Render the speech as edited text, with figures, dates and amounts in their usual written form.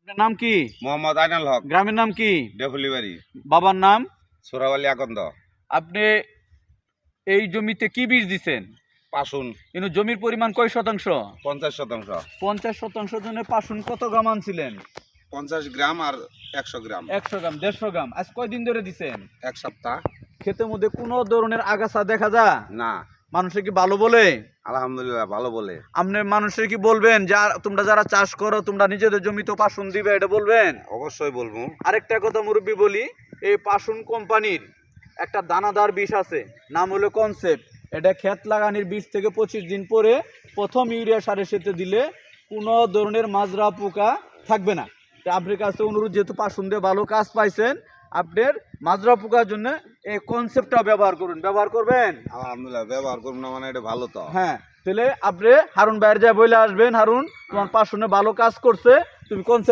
আপনার নাম কি? মোহাম্মদ আইনাল হক, গ্রামের নাম কি? ডেফুলিবাড়ি, বাবার নাম? সোরাওয়ালি আকন্দ। আপনি এই জমিতে কি বীজ দিছেন? পাশুন কিন্তু জমির পরিমাণ কয় শতাংশ? 50%। 50% জন্য পাশুন কত গ্রাম আনছিলেন? 50 গ্রাম আর 100 গ্রাম। 100 গ্রাম, 150 গ্রাম। আজ কয়দিন ধরে দিছেন? এক সপ্তাহ। ক্ষেতের মধ্যে কোনো ধরনের আগাছা দেখা যায়? না, মানুষের কি ভালো বলে? আলহামদুলিল্লাহ ভালো বলে। আপনি মানুষের কি বলবেন যে তোমরা যারা চাষ করো তোমরা নিজেদের জমিতে পাশুন দিবে, এটা বলবেন? অবশ্যই বলবো। আরেকটা কথা মুরব্বী বলি, এই পাশুন কোম্পানির একটা দানাদার বিষ আছে, নাম হলো কনসেপ্ট। এটা ক্ষেত লাগানোর 20 থেকে 25 দিন পরে প্রথম ইউরিয়া সারের সাথে দিলে কোনো ধরনের মাজরা পোকা থাকবে না। তো আপনার কাছে অনুরোধ, যেহেতু পাশুন দিয়ে ভালো কাজ পাইছেন, আপনার মাজরা পোকার জন্য এই কনসেপ্টটা ব্যবহার করুন। ব্যবহার করবেন? আলহামদুলিল্লাহ ব্যবহার করবো না মানে এটা ভালো তো। হ্যাঁ, তাহলে আপনি হারুন বাইরে যা বলে আসবেন, হারুন তোমার পাশুনে ভালো কাজ করছে, তুমি কনসেপ্ট